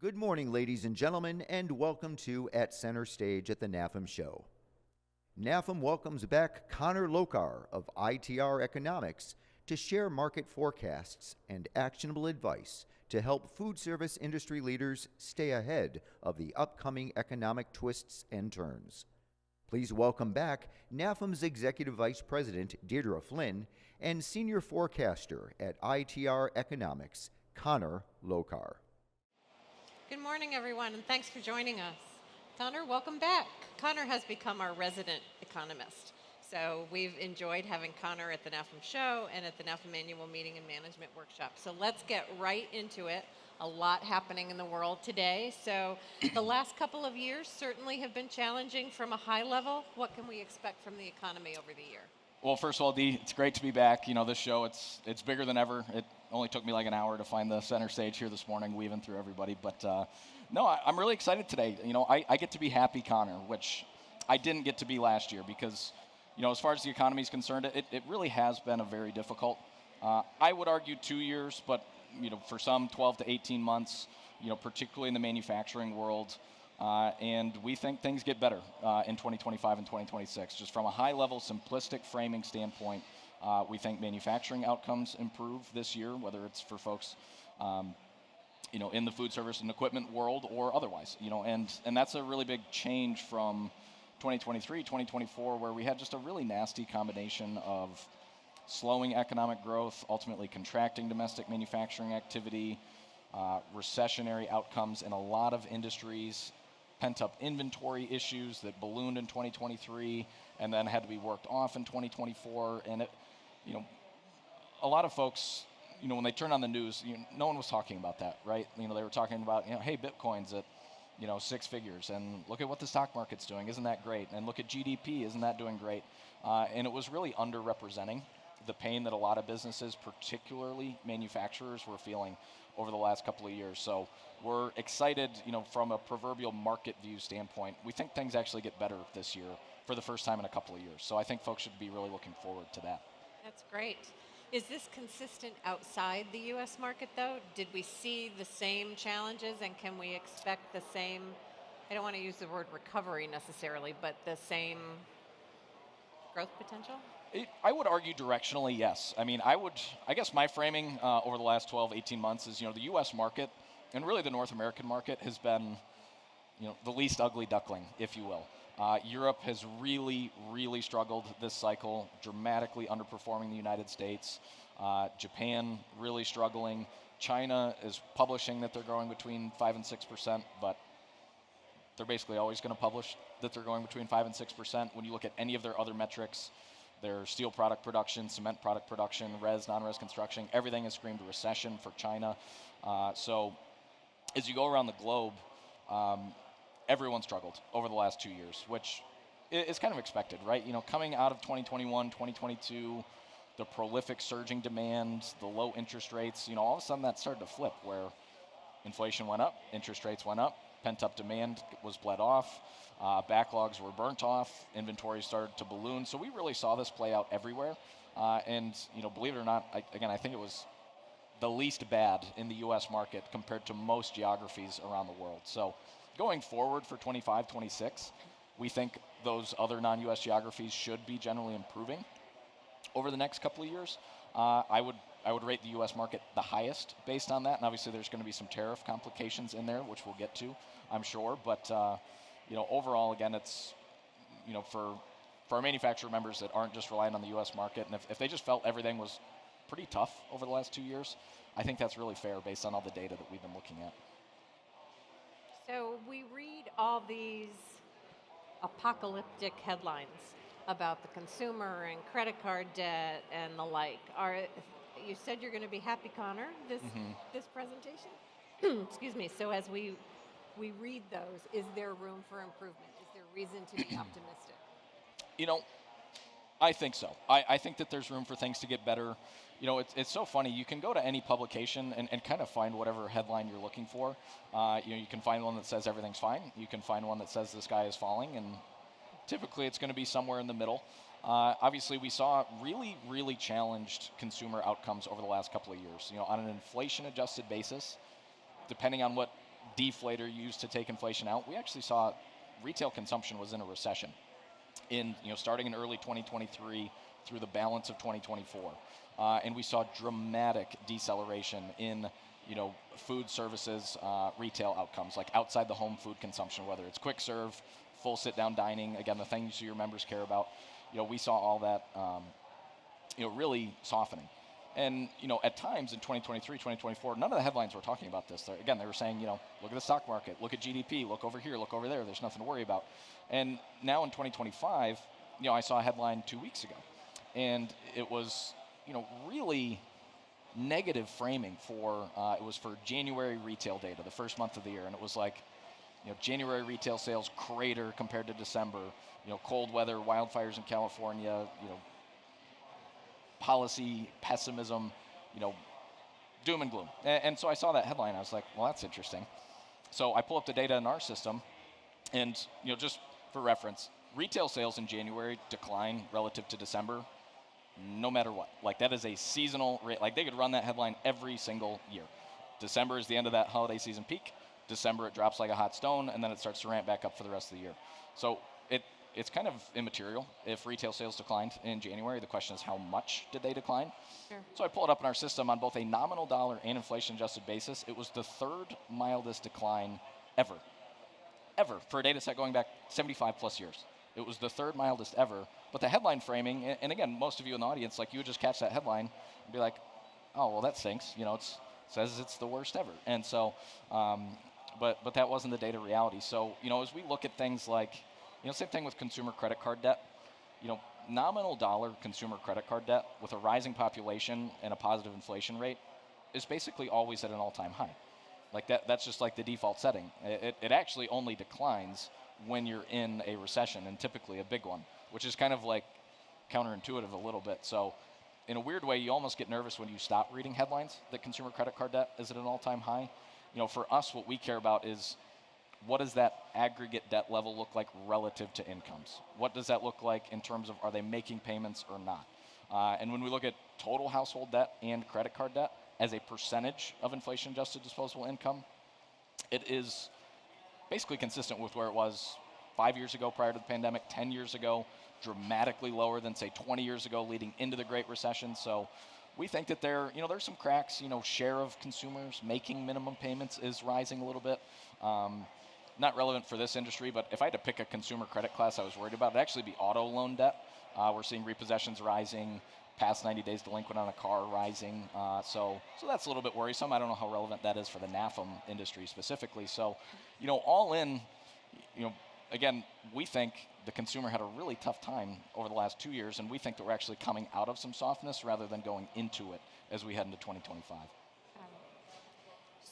Good morning, ladies and gentlemen, and welcome to At Center Stage at the NAFEM Show. NAFEM welcomes back Connor Lokar of ITR Economics to share market forecasts and actionable advice to help food service industry leaders stay ahead of the upcoming economic twists and turns. Please welcome back NAFEM's Executive Vice President, Deirdre Flynn, and Senior Forecaster at ITR Economics, Connor Lokar. Good morning, everyone, and thanks for joining us. Connor, welcome back. Connor has become our resident economist. So we've enjoyed having Connor at the NAFEM Show and at the NAFEM Annual Meeting and Management Workshop. So let's get right into it. A lot happening in the world today. So the last couple of years certainly have been challenging from a high level. What can we expect from the economy over the year? Well, first of all, Dee, it's great to be back. You know, this show, it's bigger than ever. It only took me like an hour to find the center stage here this morning, weaving through everybody. But no, I'm really excited today. You know, I get to be happy Connor, which I didn't get to be last year because, you know, as far as the economy is concerned, it really has been a very difficult, I would argue 2 years, but, you know, for some 12 to 18 months, you know, particularly in the manufacturing world. And we think things get better in 2025 and 2026. Just from a high-level, simplistic framing standpoint, we think manufacturing outcomes improve this year, whether it's for folks, you know, in the food service and equipment world or otherwise. You know, and that's a really big change from 2023, 2024, where we had just a really nasty combination of slowing economic growth, ultimately contracting domestic manufacturing activity, recessionary outcomes in a lot of industries, pent-up inventory issues that ballooned in 2023 and then had to be worked off in 2024. And, you know, a lot of folks, you know, when they turn on the news, no one was talking about that, right? You know, they were talking about, you know, hey, Bitcoin's at, you know, 6 figures, and look at what the stock market's doing. Isn't that great? And look at GDP. Isn't that doing great? And it was really underrepresenting the pain that a lot of businesses, particularly manufacturers, were feeling over the last couple of years. So we're excited, you know, from a proverbial market view standpoint. We think things actually get better this year for the first time in a couple of years. So I think folks should be really looking forward to that. That's great. Is this consistent outside the U.S. market, though? Did we see the same challenges, and can we expect the same, I don't want to use the word recovery necessarily, but the same growth potential? I would argue directionally, yes. I mean, I guess my framing over the last 12, 18 months is, you know, the U.S. market and really the North American market has been, you know, the least ugly duckling, if you will. Europe has really, really struggled this cycle, dramatically underperforming the United States. Japan really struggling. China is publishing that they're growing between 5 and 6%, but they're basically always going to publish that they're going between 5 and 6%. When you look at any of their other metrics, their steel product production, cement product production, res, non-res construction, everything has screamed recession for China. So as you go around the globe, everyone struggled over the last 2 years, which is kind of expected, right? You know, coming out of 2021, 2022, the prolific surging demand, the low interest rates, you know, all of a sudden that started to flip where inflation went up, interest rates went up, pent-up demand was bled off, backlogs were burnt off, inventory started to balloon. So we really saw this play out everywhere. And, you know, believe it or not, I think it was the least bad in the U.S. market compared to most geographies around the world. So going forward for 25, 26, we think those other non-U.S. geographies should be generally improving over the next couple of years. I would rate the U.S. market the highest based on that, and obviously there's going to be some tariff complications in there, which we'll get to, I'm sure. But you know, overall, again, it's, you know, for our manufacturer members that aren't just relying on the U.S. market, and if they just felt everything was pretty tough over the last 2 years, I think that's really fair based on all the data that we've been looking at. So we read all these apocalyptic headlines about the consumer and credit card debt and the like. You said you're going to be happy, Connor, this presentation? Excuse me. So as we read those, is there room for improvement? Is there reason to be optimistic? You know, I think so. I think that there's room for things to get better. You know, it's so funny. You can go to any publication and kind of find whatever headline you're looking for. You know, you can find one that says everything's fine. You can find one that says the sky is falling, and typically it's going to be somewhere in the middle. Obviously, we saw really, really challenged consumer outcomes over the last couple of years. You know, on an inflation-adjusted basis, depending on what deflator used to take inflation out, we actually saw retail consumption was in a recession starting in early 2023 through the balance of 2024. And we saw dramatic deceleration in food services, retail outcomes, like outside the home food consumption, whether it's quick serve, full sit-down dining, again, the things your members care about. We saw all that, really softening. And, at times in 2023, 2024, none of the headlines were talking about this. They were saying, look at the stock market, look at GDP, look over here, look over there, there's nothing to worry about. And now in 2025, I saw a headline 2 weeks ago, and it was, really negative framing for, it was for January retail data, the first month of the year, and it was like, January retail sales crater compared to December, cold weather, wildfires in California, policy pessimism, doom and gloom. And so I saw that headline, I was like, well, that's interesting. So I pull up the data in our system, and just for reference, retail sales in January decline relative to December, no matter what. Like, that is a seasonal rate. Like, they could run that headline every single year. December is the end of that holiday season peak. December, it drops like a hot stone, and then it starts to ramp back up for the rest of the year. So it's kind of immaterial if retail sales declined in January. The question is, how much did they decline? Sure. So I pull it up in our system on both a nominal dollar and inflation-adjusted basis. It was the third mildest decline ever, for a data set going back 75 plus years. It was the third mildest ever. But the headline framing, and again, most of you in the audience, like, you would just catch that headline and be like, oh, well, that stinks. It says it's the worst ever. And so, but that wasn't the data reality. So, as we look at things like, same thing with consumer credit card debt, nominal dollar consumer credit card debt with a rising population and a positive inflation rate is basically always at an all-time high. Like, that's just like the default setting. It actually only declines when you're in a recession, and typically a big one, which is kind of like counterintuitive a little bit. So in a weird way, you almost get nervous when you stop reading headlines that consumer credit card debt is at an all-time high. For us, what we care about is, what does that aggregate debt level look like relative to incomes? What does that look like in terms of, are they making payments or not? And when we look at total household debt and credit card debt as a percentage of inflation-adjusted disposable income, it is basically consistent with where it was 5 years ago prior to the pandemic, 10 years ago, dramatically lower than, say, 20 years ago leading into the Great Recession. So we think that there's some cracks. Share of consumers making minimum payments is rising a little bit. Not relevant for this industry, but if I had to pick a consumer credit class I was worried about, it'd actually be auto loan debt. We're seeing repossessions rising, past 90 days delinquent on a car rising. So that's a little bit worrisome. I don't know how relevant that is for the NAFEM industry specifically. So, all in, again, we think the consumer had a really tough time over the last 2 years, and we think that we're actually coming out of some softness rather than going into it as we head into 2025.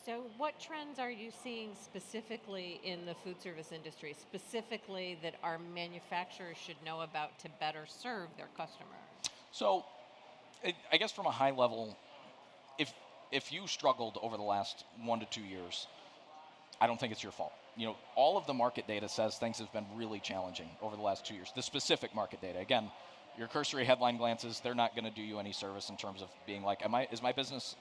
So what trends are you seeing specifically in the food service industry, specifically that our manufacturers should know about to better serve their customer? So I guess from a high level, if you struggled over the last 1 to 2 years, I don't think it's your fault. All of the market data says things have been really challenging over the last 2 years. The specific market data, again, your cursory headline glances, they're not going to do you any service in terms of being like, is my business,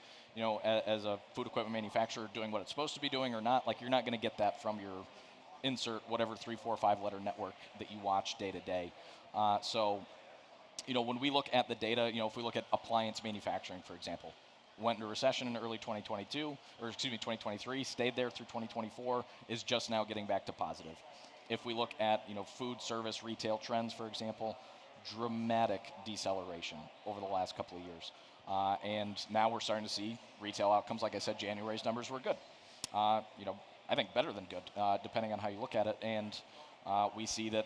as a food equipment manufacturer, doing what it's supposed to be doing or not? Like, you're not going to get that from your insert whatever 3, 4, 5 letter network that you watch day to day. So, when we look at the data, if we look at appliance manufacturing, for example, went into recession in early 2023, stayed there through 2024, is just now getting back to positive. If we look at, food service retail trends, for example, dramatic deceleration over the last couple of years. And now we're starting to see retail outcomes. Like I said, January's numbers were good. I think better than good, depending on how you look at it. And we see that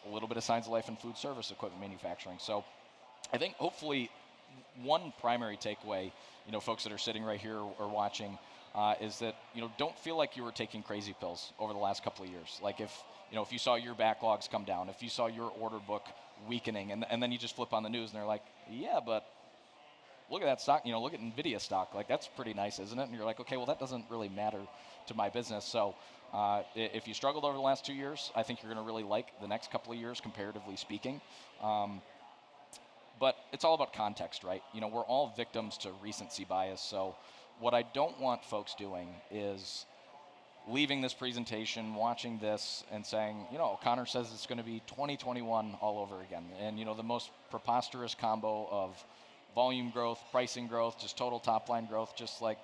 a little bit of signs of life in food service equipment manufacturing. So I think hopefully one primary takeaway, folks that are sitting right here or watching, is that, don't feel like you were taking crazy pills over the last couple of years. Like, if you saw your backlogs come down, if you saw your order book weakening, and then you just flip on the news and they're like, yeah, but look at that stock, look at NVIDIA stock, like, that's pretty nice, isn't it? And you're like, okay, well, that doesn't really matter to my business. So if you struggled over the last 2 years, I think you're going to really like the next couple of years, comparatively speaking. But it's all about context, right? We're all victims to recency bias. So what I don't want folks doing is leaving this presentation, watching this, and saying, Connor says it's going to be 2021 all over again. And, the most preposterous combo of volume growth, pricing growth, just total top line growth, just like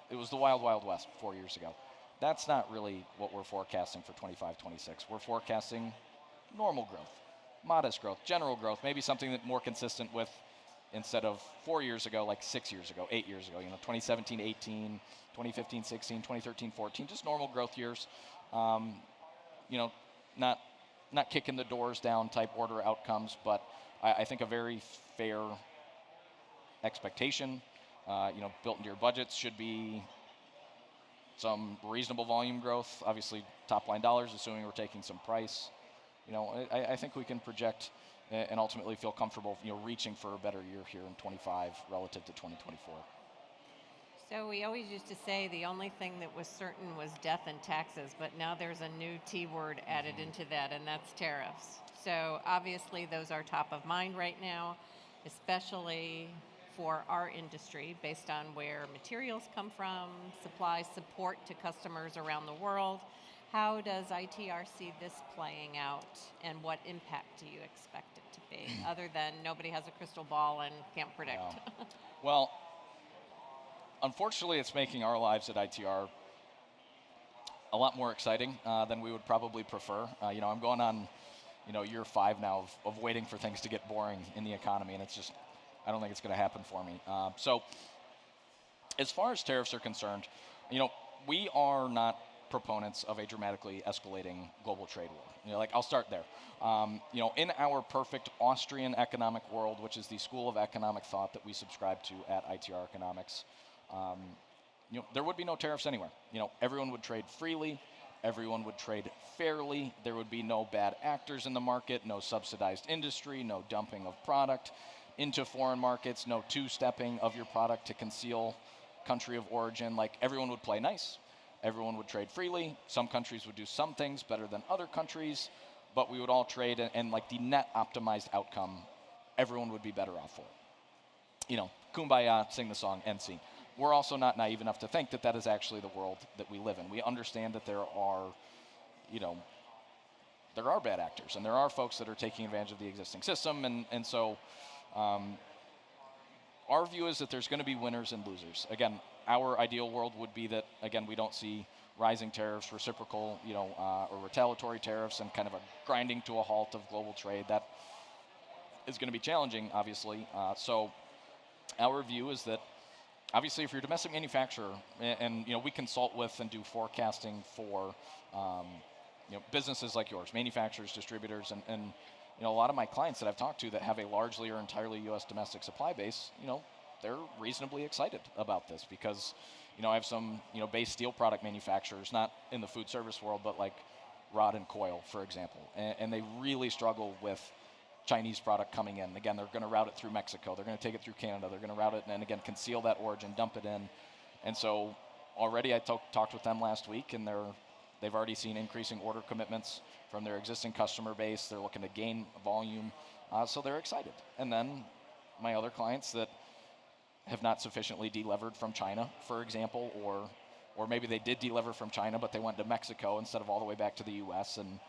it was the wild, wild west 4 years ago. That's not really what we're forecasting for 25, 26. We're forecasting normal growth, modest growth, general growth, maybe something that more consistent with, instead of 4 years ago, like 6 years ago, 8 years ago, 2017, 18, 2015, 16, 2013, 14, just normal growth years. Not kicking the doors down type order outcomes, but I think a very fair expectation, built into your budgets should be some reasonable volume growth, obviously top line dollars, assuming we're taking some price. I think we can project and ultimately feel comfortable, reaching for a better year here in 25 relative to 2024. So we always used to say the only thing that was certain was death and taxes, but now there's a new T word added into that, and that's tariffs. So obviously those are top of mind right now, especially for our industry, based on where materials come from, supply support to customers around the world. How does ITR see this playing out, and what impact do you expect it to be, other than nobody has a crystal ball and can't predict? Yeah. Well, unfortunately, it's making our lives at ITR a lot more exciting than we would probably prefer. I'm going on, year 5 now of waiting for things to get boring in the economy, and it's just, I don't think it's going to happen for me. So as far as tariffs are concerned, we are not proponents of a dramatically escalating global trade war. I'll start there. In our perfect Austrian economic world, which is the school of economic thought that we subscribe to at ITR Economics, there would be no tariffs anywhere. Everyone would trade freely, everyone would trade fairly, there would be no bad actors in the market, no subsidized industry, no dumping of product into foreign markets, no two-stepping of your product to conceal country of origin. Everyone would play nice. Everyone would trade freely. Some countries would do some things better than other countries, but we would all trade, and the net optimized outcome, everyone would be better off for it. Kumbaya, sing the song, end scene. We're also not naive enough to think that that is actually the world that we live in. We understand that there are bad actors, and there are folks that are taking advantage of the existing system, and so our view is that there's going to be winners and losers. Again, our ideal world would be that, again, we don't see rising tariffs, reciprocal, or retaliatory tariffs, and kind of a grinding to a halt of global trade. That is going to be challenging, obviously. So our view is that, obviously, if you're a domestic manufacturer, and we consult with and do forecasting for businesses like yours, manufacturers, distributors, and a lot of my clients that I've talked to that have a largely or entirely U.S. domestic supply base, they're reasonably excited about this because, I have some, base steel product manufacturers, not in the food service world, but like rod and coil, for example, and they really struggle with Chinese product coming in. Again, they're going to route it through Mexico. They're going to take it through Canada. They're going to route it and again conceal that origin, dump it in. And so already I talked with them last week, and they've already seen increasing order commitments from their existing customer base. They're looking to gain volume, so they're excited. And then my other clients that have not sufficiently delevered from China, for example, or maybe they did delever from China, but they went to Mexico instead of all the way back to the U.S., and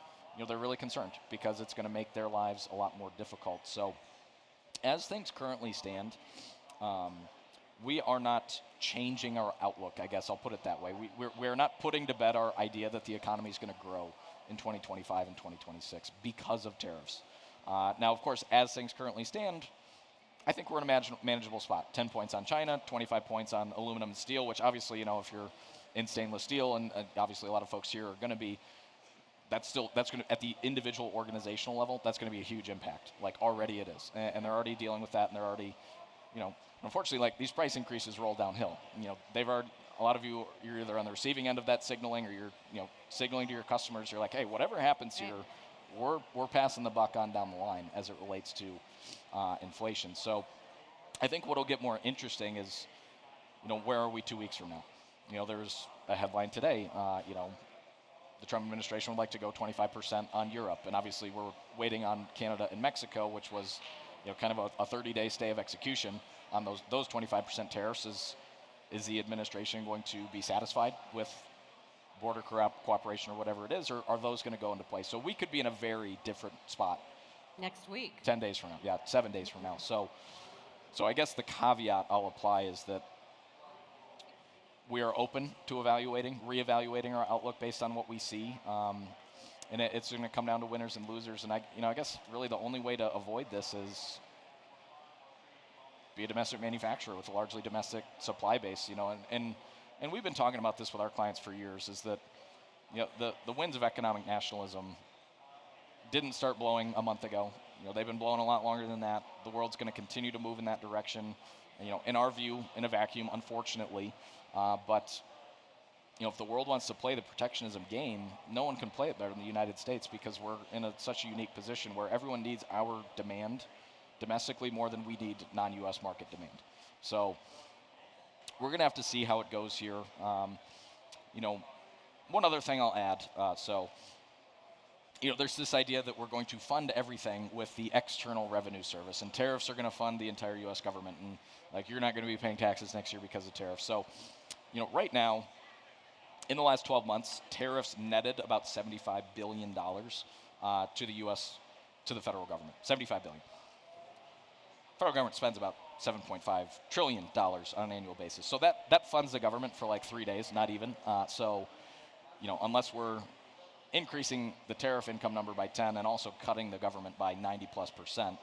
they're really concerned because it's going to make their lives a lot more difficult. So as things currently stand, we are not changing our outlook, I guess I'll put it that way. We're not putting to bed our idea that the economy is going to grow in 2025 and 2026 because of tariffs. Now, of course, as things currently stand, I think we're in a manageable spot. 10 points on China, 25 points on aluminum and steel, which obviously, if you're in stainless steel, and obviously a lot of folks here are going to be, that's going to, at the individual organizational level, that's going to be a huge impact. Already it is. And they're already dealing with that, and they're already, unfortunately, these price increases roll downhill. They've already, a lot of you, you're either on the receiving end of that signaling, or you're, signaling to your customers, you're like, hey, whatever happens here, we're passing the buck on down the line as it relates to inflation. So I think what'll get more interesting is, where are we 2 weeks from now? There's a headline today, the Trump administration would like to go 25% on Europe, and obviously we're waiting on Canada and Mexico, which was, kind of a 30-day stay of execution on those 25% tariffs. Is the administration going to be satisfied with border cooperation or whatever it is, or are those going to go into place? So we could be in a very different spot. Next week. 10 days from now, yeah, 7 days from now. So I guess the caveat I'll apply is that we are open to reevaluating our outlook based on what we see. And it's going to come down to winners and losers. And I guess really the only way to avoid this is be a domestic manufacturer with a largely domestic supply base. And we've been talking about this with our clients for years. Is that the winds of economic nationalism didn't start blowing a month ago. They've been blowing a lot longer than that. The world's going to continue to move in that direction. In our view, in a vacuum, unfortunately. But if the world wants to play the protectionism game, no one can play it better than the United States, because we're in such a unique position where everyone needs our demand domestically more than we need non-U.S. market demand. So we're going to have to see how it goes here. One other thing I'll add. There's this idea that we're going to fund everything with the external revenue service, and tariffs are going to fund the entire U.S. government, and you're not going to be paying taxes next year because of tariffs. So, right now, in the last 12 months, tariffs netted about $75 billion to the U.S., to the federal government. $75 billion. Federal government spends about $7.5 trillion on an annual basis. So that funds the government for 3 days, not even. Unless we're increasing the tariff income number by 10 and also cutting the government by 90+%,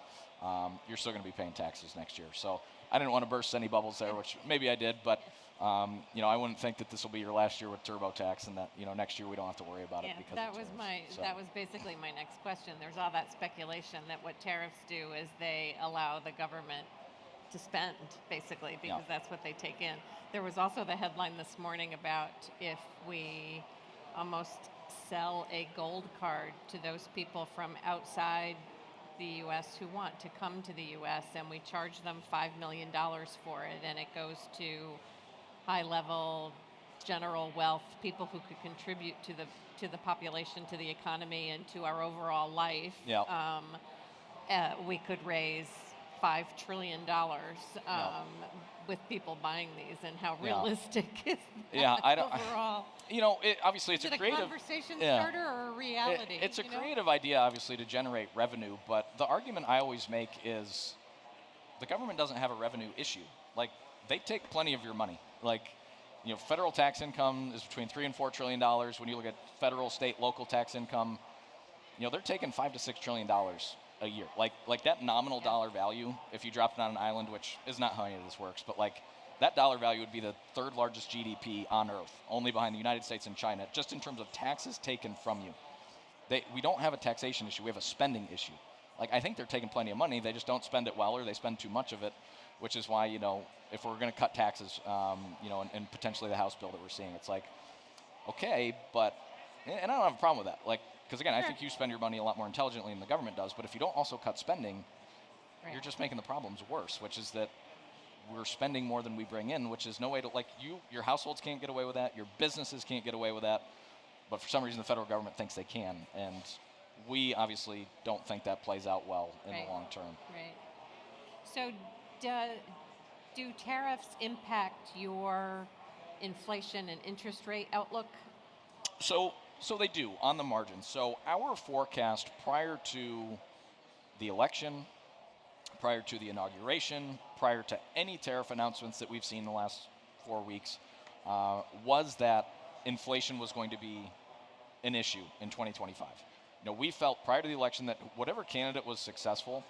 you're still going to be paying taxes next year. So I didn't want to burst any bubbles there, which maybe I did, but I wouldn't think that this will be your last year with TurboTax, and that next year we don't have to worry about it because that was basically my next question. There's all that speculation that what tariffs do is they allow the government to spend, basically, because that's what they take in. There was also the headline this morning about if we almost sell a gold card to those people from outside the U.S. who want to come to the U.S., and we charge them $5 million for it, and it goes to high-level general wealth, people who could contribute to the population, to the economy, and to our overall life. We could raise $5 trillion with people buying these, and how realistic is that overall? Obviously it's a creative conversation starter or a reality. It's a creative idea, obviously, to generate revenue, but the argument I always make is the government doesn't have a revenue issue. They take plenty of your money. Federal tax income is between $3 and $4 trillion. When you look at federal, state, local tax income, they're taking $5 to $6 trillion a year. That nominal dollar value, if you dropped it on an island, which is not how any of this works, but that dollar value would be the third largest GDP on earth, only behind the United States and China, just in terms of taxes taken from you. We don't have a taxation issue, we have a spending issue. I think they're taking plenty of money, they just don't spend it well, or they spend too much of it, which is why, if we're going to cut taxes, and potentially the House bill that we're seeing, it's okay, but, and I don't have a problem with that, because again, I think you spend your money a lot more intelligently than the government does, but if you don't also cut spending, you're just making the problems worse, which is that we're spending more than we bring in, which is no way to, your households can't get away with that, your businesses can't get away with that, but for some reason the federal government thinks they can, and we obviously don't think that plays out well in the long term. Right. So do tariffs impact your inflation and interest rate outlook? So they do, on the margin. So our forecast prior to the election, prior to the inauguration, prior to any tariff announcements that we've seen in the last 4 weeks, was that inflation was going to be an issue in 2025. We felt prior to the election that whatever candidate was successful,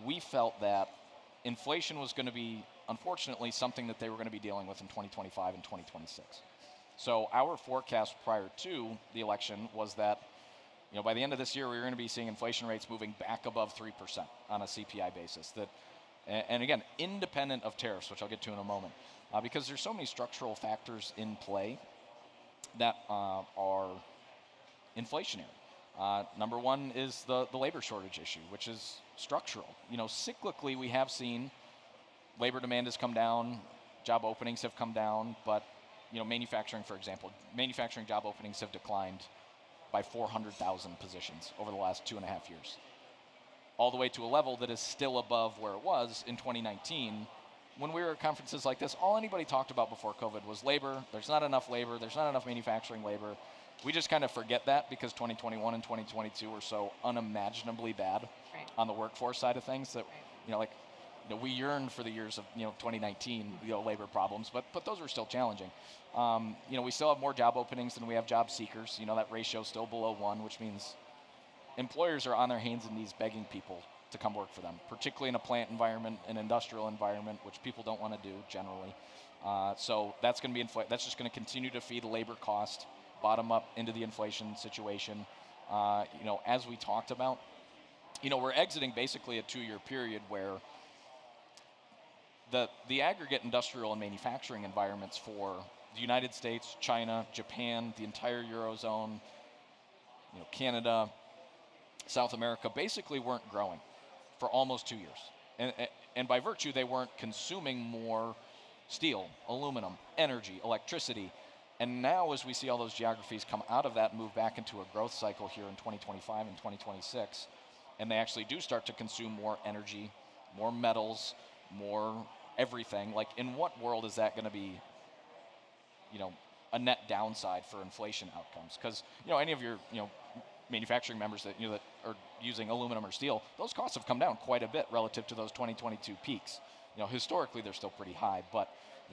we felt that inflation was going to be, unfortunately, something that they were going to be dealing with in 2025 and 2026. So our forecast prior to the election was that, by the end of this year, we were going to be seeing inflation rates moving back above 3% on a CPI basis. And again, independent of tariffs, which I'll get to in a moment, because there's so many structural factors in play that are inflationary. Number one is the labor shortage issue, which is structural. Cyclically, we have seen labor demand has come down, job openings have come down, but manufacturing, for example, manufacturing job openings have declined by 400,000 positions over the last 2.5 years, all the way to a level that is still above where it was in 2019, when we were at conferences like this, all anybody talked about before COVID was labor. There's not enough labor. There's not enough manufacturing labor. We just kind of forget that because 2021 and 2022 were so unimaginably bad on the workforce side of things that, we yearned for the years of, 2019, labor problems, but those were still challenging. We still have more job openings than we have job seekers. That ratio is still below 1, which means employers are on their hands and knees begging people to come work for them, particularly in a plant environment, an industrial environment, which people don't want to do generally. So that's going to be that's just going to continue to feed labor cost bottom up into the inflation situation. As we talked about, we're exiting basically a 2-year period where the aggregate industrial and manufacturing environments for the United States, China, Japan, the entire Eurozone, Canada, South America basically weren't growing for almost 2 years. And by virtue, they weren't consuming more steel, aluminum, energy, electricity. And now as we see all those geographies come out of that and move back into a growth cycle here in 2025 and 2026, and they actually do start to consume more energy, more metals, more everything, like in what world is that going to be, a net downside for inflation outcomes? Because, any of your, manufacturing members that, that are using aluminum or steel, those costs have come down quite a bit relative to those 2022 peaks. Historically they're still pretty high, but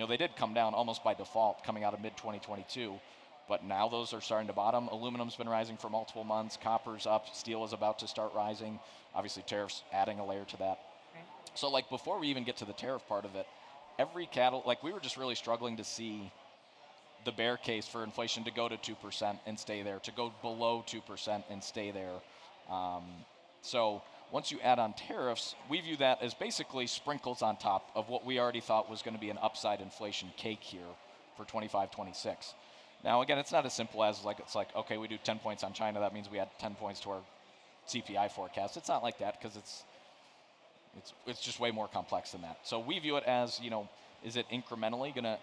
they did come down almost by default coming out of mid-2022, but now those are starting to bottom. Aluminum's been rising for multiple months, copper's up, steel is about to start rising, obviously tariffs adding a layer to that. Right. So before we even get to the tariff part of it, we were just really struggling to see the bear case for inflation to go to 2% and stay there, to go below 2% and stay there. So once you add on tariffs, we view that as basically sprinkles on top of what we already thought was going to be an upside inflation cake here for 25, 26. Now, again, it's not as simple as okay, we do 10 points on China, that means we add 10 points to our CPI forecast. It's not like that because it's just way more complex than that. So we view it as, is it incrementally going to,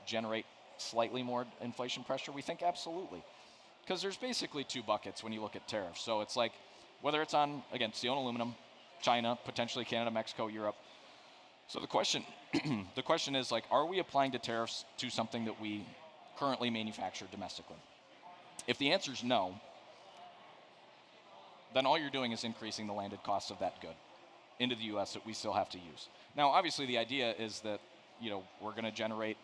generate slightly more inflation pressure? We think absolutely. Because there's basically 2 buckets when you look at tariffs. So it's whether it's on, again, steel and aluminum, China, potentially Canada, Mexico, Europe. So the question is are we applying the tariffs to something that we currently manufacture domestically? If the answer is no, then all you're doing is increasing the landed cost of that good into the U.S. that we still have to use. Now, obviously the idea is that we're going to generate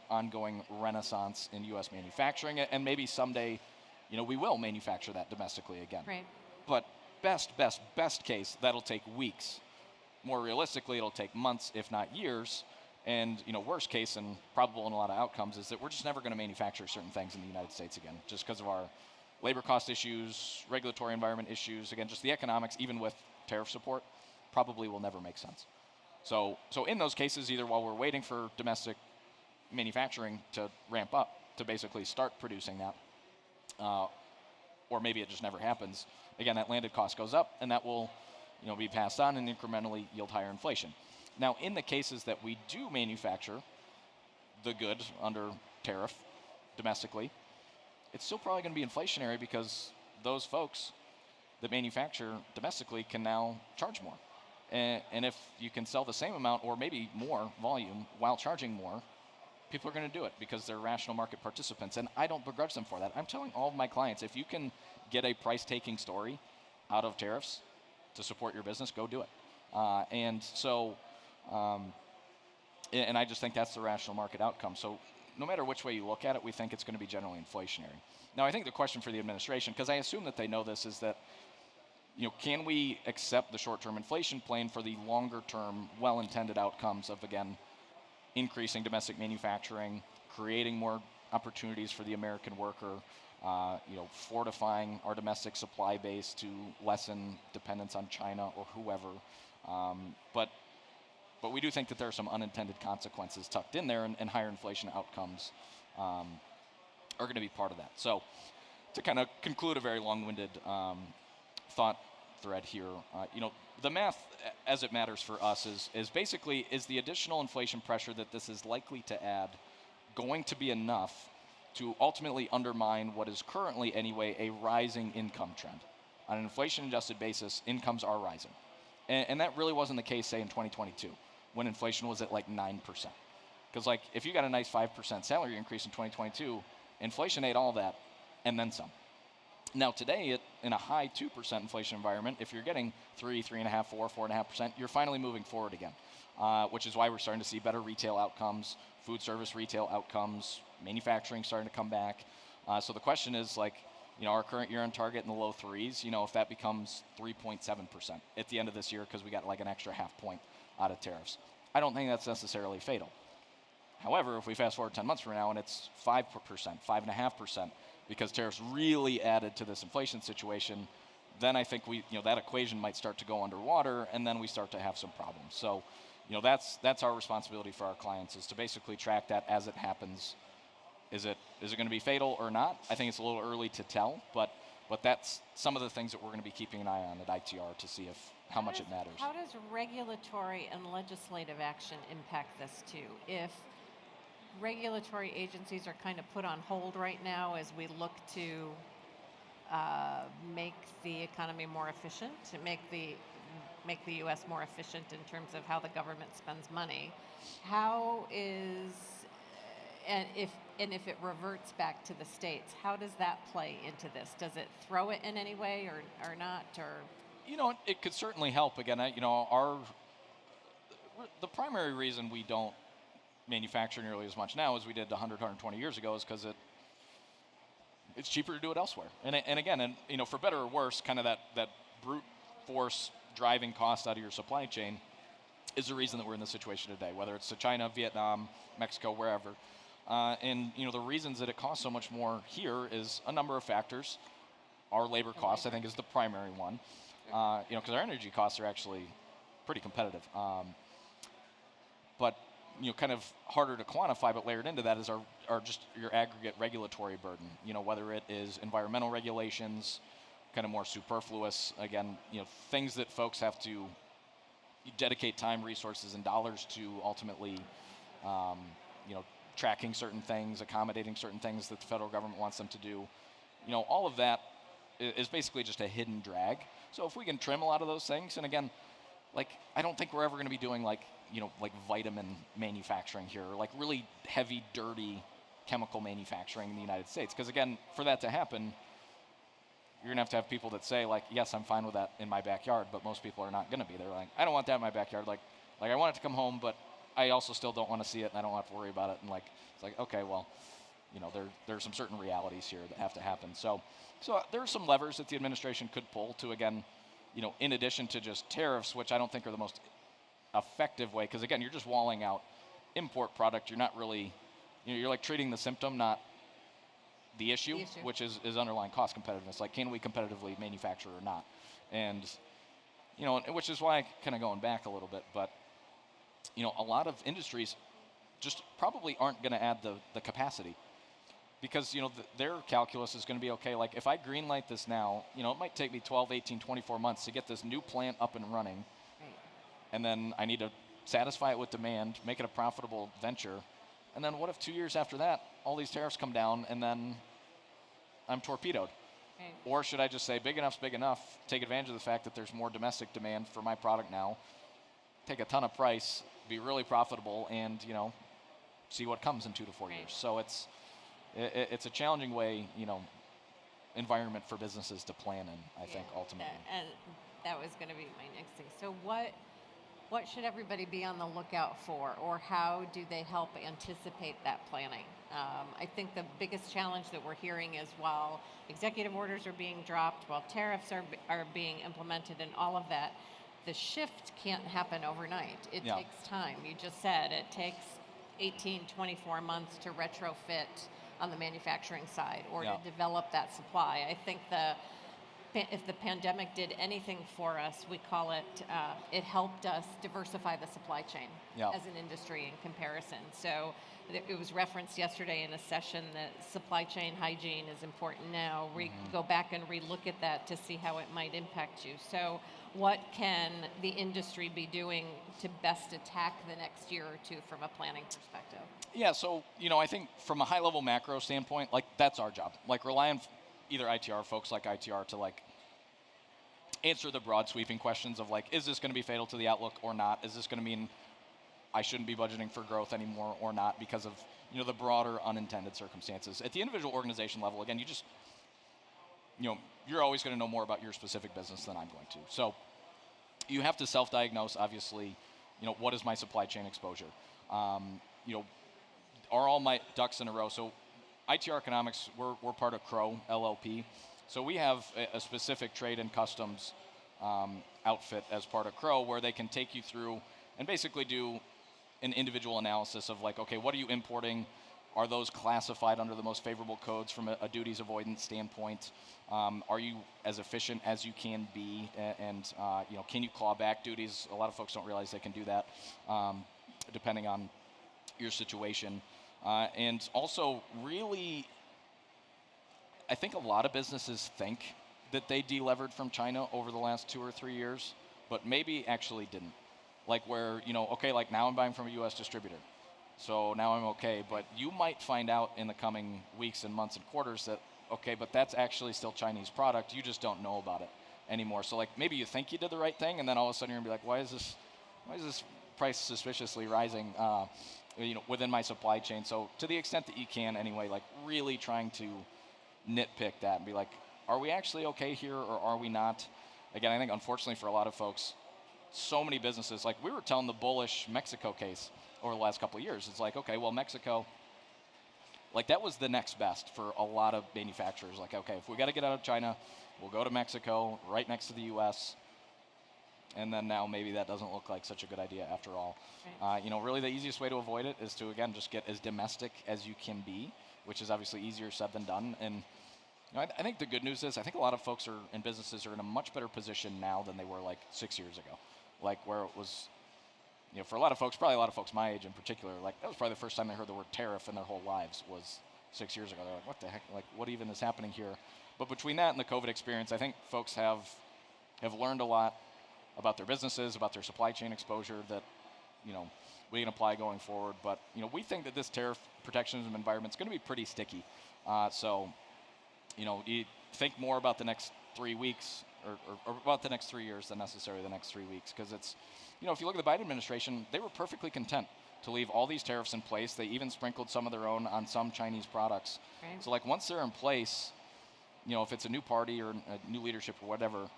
ongoing renaissance in U.S. manufacturing, and maybe someday, we will manufacture that domestically again. Right. But best case, that'll take weeks. More realistically, it'll take months, if not years. And worst case, and probable in a lot of outcomes, is that we're just never going to manufacture certain things in the United States again, just because of our labor cost issues, regulatory environment issues. Again, just the economics, even with tariff support, probably will never make sense. So in those cases, either while we're waiting for domestic manufacturing to ramp up to basically start producing that, or maybe it just never happens, again, that landed cost goes up, and that will be passed on and incrementally yield higher inflation. Now, in the cases that we do manufacture the good under tariff domestically, it's still probably going to be inflationary because those folks that manufacture domestically can now charge more. And if you can sell the same amount or maybe more volume while charging more, people are going to do it because they're rational market participants. And I don't begrudge them for that. I'm telling all of my clients, if you can get a price-taking story out of tariffs to support your business, go do it. And I just think that's the rational market outcome. So no matter which way you look at it, we think it's going to be generally inflationary. Now, I think the question for the administration, because I assume that they know this, is that can we accept the short-term inflation plan for the longer-term, well-intended outcomes of, again, increasing domestic manufacturing, creating more opportunities for the American worker, fortifying our domestic supply base to lessen dependence on China or whoever. But we do think that there are some unintended consequences tucked in there, and higher inflation outcomes are going to be part of that. So to kind of conclude a very long-winded thought thread here, the math as it matters for us is basically, is the additional inflation pressure that this is likely to add going to be enough to ultimately undermine what is currently anyway a rising income trend? On an inflation adjusted basis, incomes are rising. And that really wasn't the case, say, in 2022. when inflation was at like 9%. Because like if you got a nice 5% salary increase in 2022, inflation ate all that and then some. Now today, in a high 2% inflation environment, if you're getting 3.5%, 4.5%, you're finally moving forward again, which is why we're starting to see better retail outcomes, food service retail outcomes, manufacturing starting to come back. So the question is like, our current year-end target in the low threes, if that becomes 3.7% at the end of this year because we got like an extra half point out of tariffs. I don't think that's necessarily fatal. However, if we fast forward 10 months from now and it's 5%, 5.5%, because tariffs really added to this inflation situation, then I think that equation might start to go underwater, and then we start to have some problems. So, that's our responsibility for our clients, is to basically track that as it happens. Is it going to be fatal or not? I think it's a little early to tell, but that's some of the things that we're going to be keeping an eye on at ITR to see how much it matters. How does regulatory and legislative action impact this too? If regulatory agencies are kind of put on hold right now as we look to make the economy more efficient, to make the U.S. more efficient in terms of how the government spends money, and if it reverts back to the states, how does that play into this? Does it throw it in any way or not? Or it could certainly help. Again, the primary reason we don't manufacture nearly as much now as we did 100, 120 years ago is because it's cheaper to do it elsewhere. And again, for better or worse, kind of that brute force driving cost out of your supply chain is the reason that we're in this situation today, whether it's to China, Vietnam, Mexico, wherever. And the reasons that it costs so much more here is a number of factors. Our labor costs, I think, is the primary one. Because our energy costs are actually pretty competitive. But kind of harder to quantify, but layered into that is our just your aggregate regulatory burden. Whether it is environmental regulations, kind of more superfluous, again, things that folks have to dedicate time, resources, and dollars to ultimately, tracking certain things, accommodating certain things that the federal government wants them to do. All of that is basically just a hidden drag. So if we can trim a lot of those things, and again, I don't think we're ever going to be doing like vitamin manufacturing here, or like really heavy, dirty chemical manufacturing in the United States. Because again, for that to happen, you're going to have people that say like, yes, I'm fine with that in my backyard, but most people are not going to be. They're like, I don't want that in my backyard. Like I want it to come home, but I also still don't want to see it, and I don't have to worry about it. And it's like, okay, well, there's some certain realities here that have to happen. So there are some levers that the administration could pull to, again, in addition to just tariffs, which I don't think are the most effective way, because again, you're just walling out import product. You're not really, you're like treating the symptom, not the issue. Which is underlying cost competitiveness. Like, can we competitively manufacture or not? And, which is why kind of going back a little bit, but, a lot of industries just probably aren't going to add the capacity. Because, their calculus is going to be, okay, like if I greenlight this now, it might take me 12, 18, 24 months to get this new plant up and running. Right. And then I need to satisfy it with demand, make it a profitable venture. And then what if 2 years after that, all these tariffs come down and then I'm torpedoed? Right. Or should I just say big enough's big enough, take advantage of the fact that there's more domestic demand for my product now, take a ton of price, be really profitable, and, see what comes in 2 to 4 years. So it's a challenging way, environment for businesses to plan in, I think, ultimately. And that was going to be my next thing. So what should everybody be on the lookout for, or how do they help anticipate that planning? I think the biggest challenge that we're hearing is while executive orders are being dropped, while tariffs are being implemented and all of that, the shift can't happen overnight. It takes time. You just said it takes 18, 24 months to retrofit on the manufacturing side or to develop that supply. I think if the pandemic did anything for us, we call it, it helped us diversify the supply chain as an industry in comparison. So it was referenced yesterday in a session that supply chain hygiene is important now. Go back and relook at that to see how it might impact you. So what can the industry be doing to best attack the next year or two from a planning perspective? Yeah, so, I think from a high-level macro standpoint, like, that's our job. Like, rely on either ITR, folks like ITR, to, like, answer the broad sweeping questions of, like, is this going to be fatal to the outlook or not? Is this going to mean I shouldn't be budgeting for growth anymore or not because of the broader unintended circumstances. At the individual organization level, again, you're always going to know more about your specific business than I'm going to. So you have to self-diagnose, obviously, what is my supply chain exposure? Are all my ducks in a row? So ITR Economics, we're part of Crow LLP. So we have a specific trade and customs outfit as part of Crow where they can take you through and basically do an individual analysis of like, okay, what are you importing? Are those classified under the most favorable codes from a duties avoidance standpoint? Are you as efficient as you can be? And can you claw back duties? A lot of folks don't realize they can do that, depending on your situation. And also, really, I think a lot of businesses think that they delevered from China over the last 2 or 3 years, but maybe actually didn't. Like where, okay, like now I'm buying from a U.S. distributor. So now I'm okay, but you might find out in the coming weeks and months and quarters that, okay, but that's actually still Chinese product. You just don't know about it anymore. So like maybe you think you did the right thing, and then all of a sudden you're gonna be like, why is this price suspiciously rising, within my supply chain? So to the extent that you can, anyway, like really trying to nitpick that and be like, are we actually okay here or are we not? Again, I think unfortunately for a lot of folks, so many businesses, like we were telling the bullish Mexico case over the last couple of years. It's like, okay, well, Mexico, like that was the next best for a lot of manufacturers. Like, okay, if we got to get out of China, we'll go to Mexico, right next to the U.S., and then now maybe that doesn't look like such a good idea after all. Right. Really the easiest way to avoid it is to, again, just get as domestic as you can be, which is obviously easier said than done. And I think the good news is I think a lot of folks and businesses are in a much better position now than they were like 6 years ago. Like where it was, for a lot of folks, probably a lot of folks my age in particular, like that was probably the first time they heard the word tariff in their whole lives was 6 years ago. They're like, what the heck? Like, what even is happening here? But between that and the COVID experience, I think folks have learned a lot about their businesses, about their supply chain exposure that, we can apply going forward. But, we think that this tariff protectionism environment is going to be pretty sticky. You think more about the next 3 weeks or about the next 3 years than necessarily the next 3 weeks. Because it's, if you look at the Biden administration, they were perfectly content to leave all these tariffs in place. They even sprinkled some of their own on some Chinese products. Right. So like once they're in place, if it's a new party or a new leadership or whatever,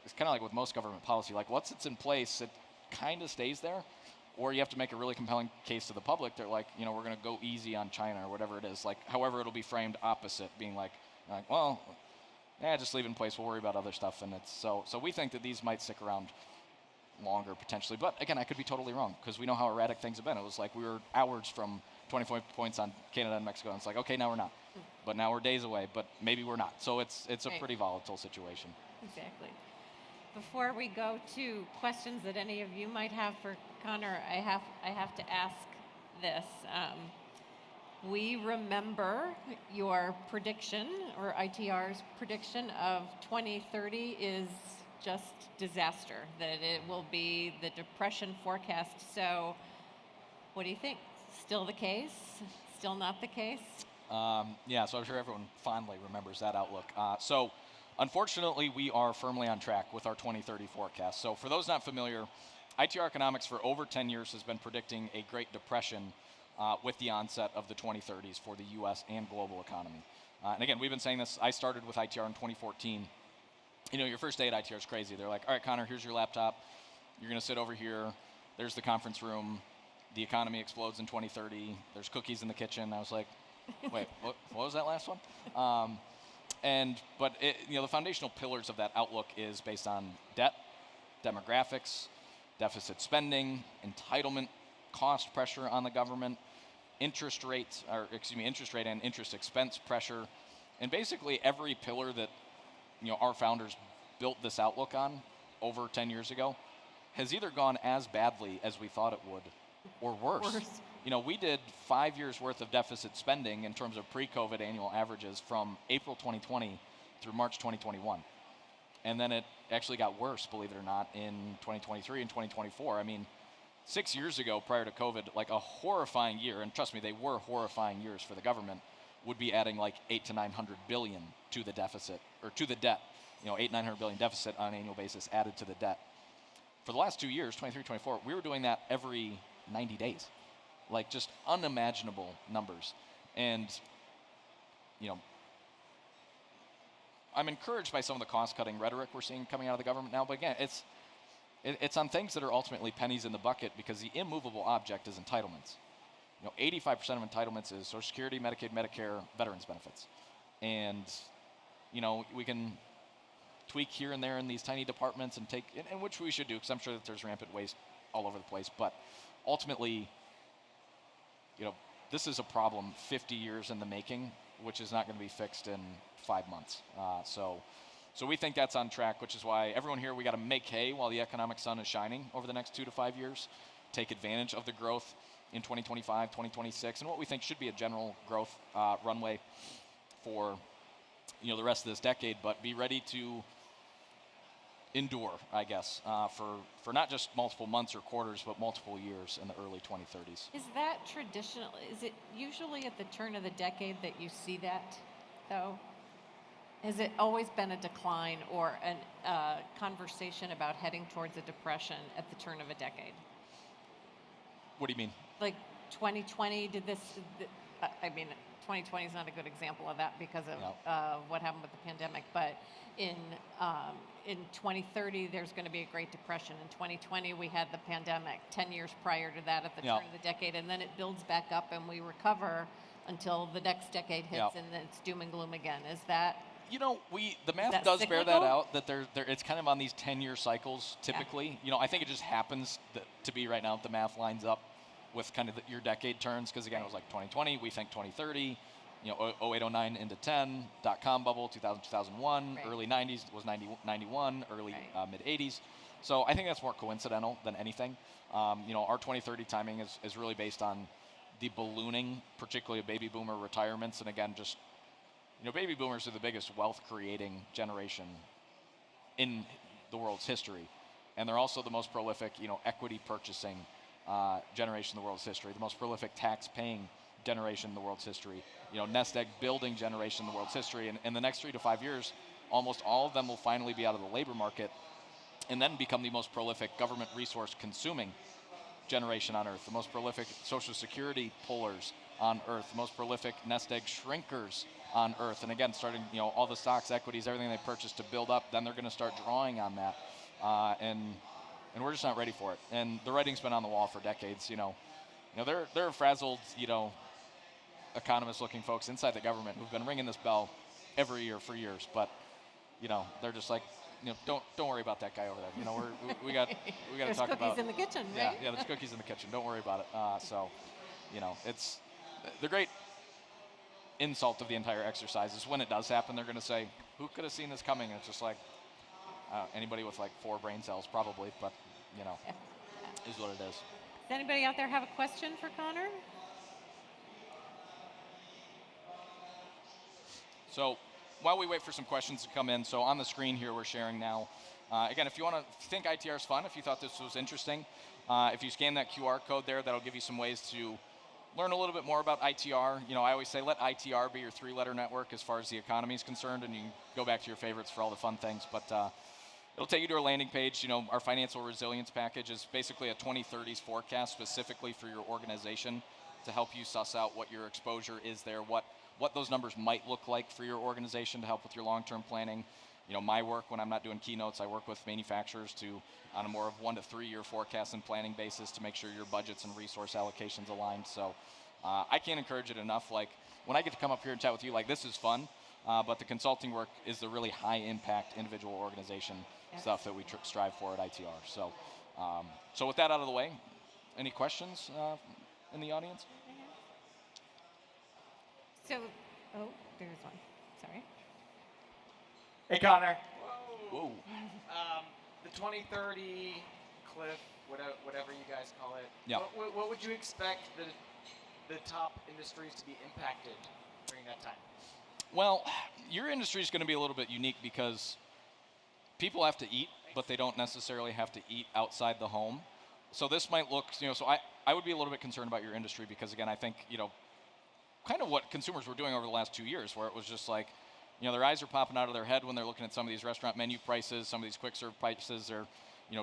it's kind of like with most government policy. Like once it's in place, it kind of stays there. Or you have to make a really compelling case to the public. They're like, we're going to go easy on China or whatever it is. Like, however, it'll be framed opposite, being like, well, just leave it in place. We'll worry about other stuff. And it's so we think that these might stick around longer potentially. But again, I could be totally wrong because we know how erratic things have been. It was like we were hours from 24 points on Canada and Mexico. And it's like, okay, now we're not. But now we're days away. But maybe we're not. So it's a right. pretty volatile situation. Exactly. Before we go to questions that any of you might have for Connor, I have to ask this. We remember your prediction, or ITR's prediction of 2030 is just disaster, that it will be the depression forecast. So what do you think? Still the case? Still not the case? So I'm sure everyone fondly remembers that outlook. Unfortunately, we are firmly on track with our 2030 forecast. So for those not familiar, ITR Economics for over 10 years has been predicting a Great Depression with the onset of the 2030s for the U.S. and global economy. And again, we've been saying this. I started with ITR in 2014. Your first day at ITR is crazy. They're like, all right, Connor, here's your laptop. You're going to sit over here. There's the conference room. The economy explodes in 2030. There's cookies in the kitchen. I was like, wait, what was that last one? But the foundational pillars of that outlook is based on debt, demographics, deficit spending, entitlement, cost pressure on the government, interest rate and interest expense pressure, and basically every pillar that our founders built this outlook on over 10 years ago has either gone as badly as we thought it would, or worse. We did 5 years worth of deficit spending in terms of pre-COVID annual averages from April 2020 through March 2021. And then it actually got worse, believe it or not, in 2023 and 2024. 6 years ago, prior to COVID, like a horrifying year, and trust me, they were horrifying years for the government, would be adding like 800 to 900 billion to the deficit, or to the debt. 800 to 900 billion deficit on an annual basis added to the debt. for the last 2 years, 23, 24, we were doing that every 90 days. Like just unimaginable numbers. And, you know, I'm encouraged by some of the cost-cutting rhetoric we're seeing coming out of the government now, but again, it's on things that are ultimately pennies in the bucket because the immovable object is entitlements. You know, 85% of entitlements is Social Security, Medicaid, Medicare, veterans benefits. And, you know, we can tweak here and there in these tiny departments and and which we should do because I'm sure that there's rampant waste all over the place. But ultimately, you know, this is a problem 50 years in the making, which is not going to be fixed in 5 months. So we think that's on track, which is why everyone here, we got to make hay while the economic sun is shining over the next 2 to 5 years, take advantage of the growth in 2025, 2026, and what we think should be a general growth runway for, you know, the rest of this decade, but be ready to endure, I guess, for not just multiple months or quarters, but multiple years in the early 2030s. Is that traditional? Is it usually at the turn of the decade that you see that, though? Has it always been a decline or a conversation about heading towards a depression at the turn of a decade? What do you mean? Like 2020 did this, I mean, 2020 is not a good example of that because of what happened with the pandemic, but in 2030 there's going to be a Great Depression. In 2020 we had the pandemic, 10 years prior to that at the turn of the decade, and then it builds back up and we recover until the next decade hits and then it's doom and gloom again. Is that... You know, the math does bear that out, that it's kind of on these 10-year cycles typically. Yeah. You know, I think it just happens to be right now the math lines up with kind of your decade turns, because again, it was like 2020, we think 2030, you know, 08, 09 into 10, dot-com bubble, 2000, 2001, early 90s was 91, early mid-80s. So I think that's more coincidental than anything. You know, our 2030 timing is really based on the ballooning, particularly of baby boomer retirements, and again, just, you know, baby boomers are the biggest wealth-creating generation in the world's history. And they're also the most prolific, you know, equity purchasing generation in the world's history, the most prolific tax-paying generation in the world's history, you know, nest egg building generation in the world's history. And in the next 3 to 5 years, almost all of them will finally be out of the labor market and then become the most prolific government resource consuming generation on Earth, the most prolific Social Security pullers on Earth, the most prolific nest egg shrinkers on Earth. And again, starting, you know, all the stocks, equities, everything they purchase to build up, then they're going to start drawing on that. And we're just not ready for it. And the writing's been on the wall for decades, you know. There are frazzled, you know, economist-looking folks inside the government who've been ringing this bell every year for years, but, you know, they're just like, you know, don't worry about that guy over there. You know, we got to talk about. There's cookies in the kitchen, right? Yeah, there's cookies in the kitchen. Don't worry about it. So, you know, it's the great insult of the entire exercise is when it does happen, they're going to say, "Who could have seen this coming?" And it's just like anybody with like 4 brain cells, probably. But you know, is what it is. Does anybody out there have a question for Connor? So while we wait for some questions to come in, so on the screen here we're sharing now. Again, if you think ITR is fun, if you thought this was interesting, if you scan that QR code there, that'll give you some ways to learn a little bit more about ITR. You know, I always say let ITR be your 3-letter network as far as the economy is concerned, and you can go back to your favorites for all the fun things. But it'll take you to a landing page. You know, our financial resilience package is basically a 2030s forecast specifically for your organization to help you suss out what your exposure is there, what those numbers might look like for your organization to help with your long-term planning. You know, my work, when I'm not doing keynotes, I work with manufacturers on a more of 1 to 3 year forecast and planning basis to make sure your budgets and resource allocations aligned. So I can't encourage it enough. Like, when I get to come up here and chat with you, like, this is fun, but the consulting work is the really high-impact individual organization stuff that we strive for at ITR. So, so with that out of the way, any questions in the audience? So, oh, there's one. Sorry. Hey, Connor. Whoa. The 2030 cliff, whatever you guys call it. Yeah. What would you expect the top industries to be impacted during that time? Well, your industry is going to be a little bit unique because people have to eat, but they don't necessarily have to eat outside the home. So this might look, you know, so I would be a little bit concerned about your industry because, again, I think, you know, kind of what consumers were doing over the last 2 years, where it was just like, you know, their eyes are popping out of their head when they're looking at some of these restaurant menu prices, some of these quick serve prices. They're,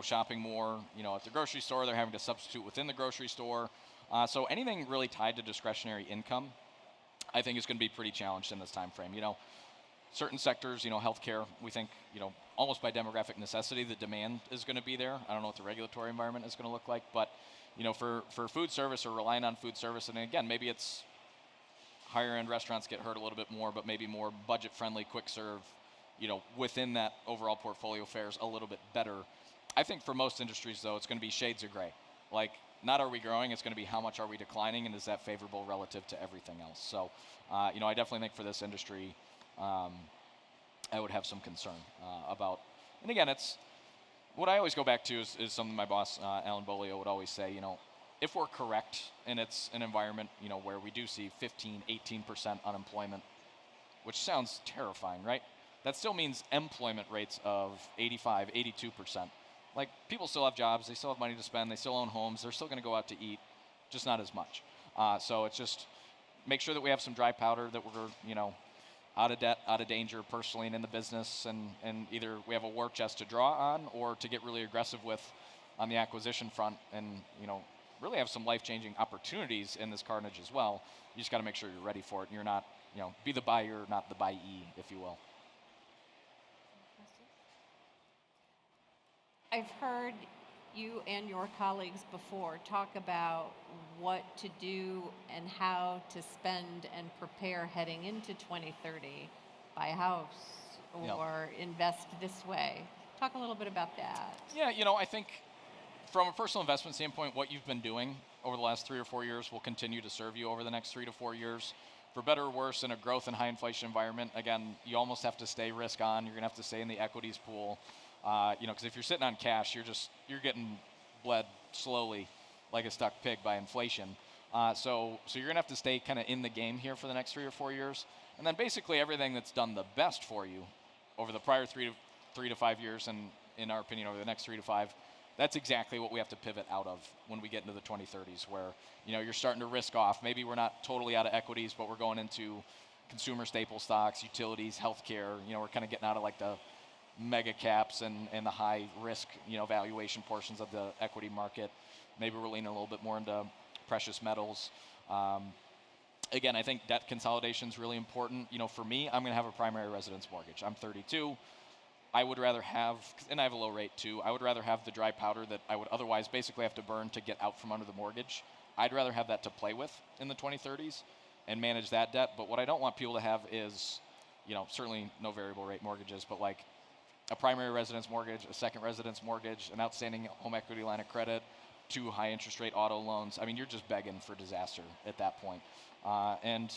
shopping more, at the grocery store. They're having to substitute within the grocery store. So anything really tied to discretionary income, I think is going to be pretty challenged in this time frame. Certain sectors, healthcare, we think, almost by demographic necessity, the demand is going to be there. I don't know what the regulatory environment is going to look like, but for food service or relying on food service, and again, maybe it's higher end restaurants get hurt a little bit more, but maybe more budget friendly, quick serve, within that overall portfolio fares a little bit better. I think for most industries, though, it's going to be shades of gray. Like, not are we growing, it's going to be how much are we declining, and is that favorable relative to everything else? So, I definitely think for this industry, I would have some concern about. And again, it's what I always go back to is something my boss, Alan Bolio, would always say, if we're correct and it's an environment, where we do see 15, 18% unemployment, which sounds terrifying, right? That still means employment rates of 85, 82%. Like, people still have jobs, they still have money to spend, they still own homes, they're still going to go out to eat, just not as much. So it's just make sure that we have some dry powder, that we're, out of debt, out of danger personally and in the business, and either we have a war chest to draw on or to get really aggressive with on the acquisition front, and, really have some life-changing opportunities in this carnage as well. You just got to make sure you're ready for it, and you're not, be the buyer, not the buyee, if you will. I've heard you and your colleagues before talk about what to do and how to spend and prepare heading into 2030, buy a house or invest this way. Talk a little bit about that. Yeah, I think from a personal investment standpoint, what you've been doing over the last 3 or 4 years will continue to serve you over the next 3 to 4 years. For better or worse, in a growth and high inflation environment, again, you almost have to stay risk on. You're going to have to stay in the equities pool. Because if you're sitting on cash, you're getting bled slowly like a stuck pig by inflation. So you're going to have to stay kind of in the game here for the next 3 or 4 years. And then basically everything that's done the best for you over the prior 3 to 5 years, and in our opinion over the next 3 to 5, that's exactly what we have to pivot out of when we get into the 2030s, where you're starting to risk off. Maybe we're not totally out of equities, but we're going into consumer staple stocks, utilities, healthcare. We're kind of getting out of like the mega caps and the high risk, valuation portions of the equity market. Maybe we're leaning a little bit more into precious metals. Again, I think debt consolidation is really important. For me, I'm going to have a primary residence mortgage. I'm 32. I would rather have, and I have a low rate too, I would rather have the dry powder that I would otherwise basically have to burn to get out from under the mortgage. I'd rather have that to play with in the 2030s and manage that debt. But what I don't want people to have is, certainly no variable rate mortgages, but like a primary residence mortgage, a second residence mortgage, an outstanding home equity line of credit, 2 high interest rate auto loans. I mean, you're just begging for disaster at that point. And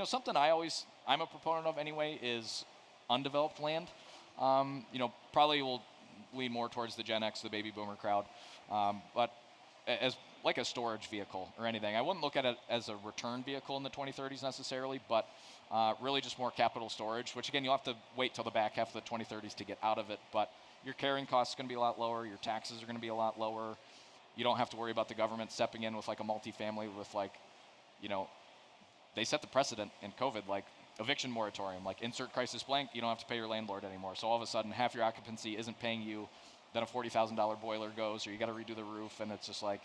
something I'm a proponent of anyway is undeveloped land. Probably will lean more towards the Gen X, the baby boomer crowd, but as like a storage vehicle or anything. I wouldn't look at it as a return vehicle in the 2030s necessarily, but really just more capital storage, which again, you'll have to wait till the back half of the 2030s to get out of it, but your carrying costs are going to be a lot lower, your taxes are going to be a lot lower. You don't have to worry about the government stepping in with like a multifamily with like, they set the precedent in COVID, like eviction moratorium, like insert crisis blank, you don't have to pay your landlord anymore. So all of a sudden, half your occupancy isn't paying you, then a $40,000 boiler goes, or you got to redo the roof, and it's just like,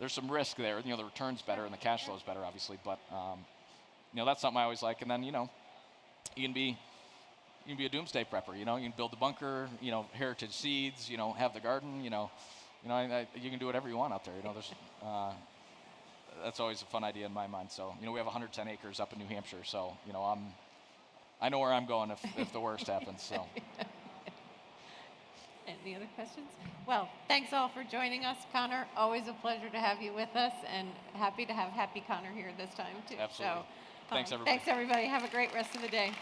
there's some risk there. The return's better and the cash flow's better, obviously, but that's something I always like. And then, you can be a doomsday prepper. You can build the bunker, heritage seeds, have the garden, you can do whatever you want out there. There's that's always a fun idea in my mind. So, we have 110 acres up in New Hampshire. So, I know where I'm going if the worst happens. So. Any other questions? Well, thanks all for joining us, Connor. Always a pleasure to have you with us, and happy to have Happy Connor here this time too. Absolutely. So, thanks, everybody. Thanks, everybody. Have a great rest of the day.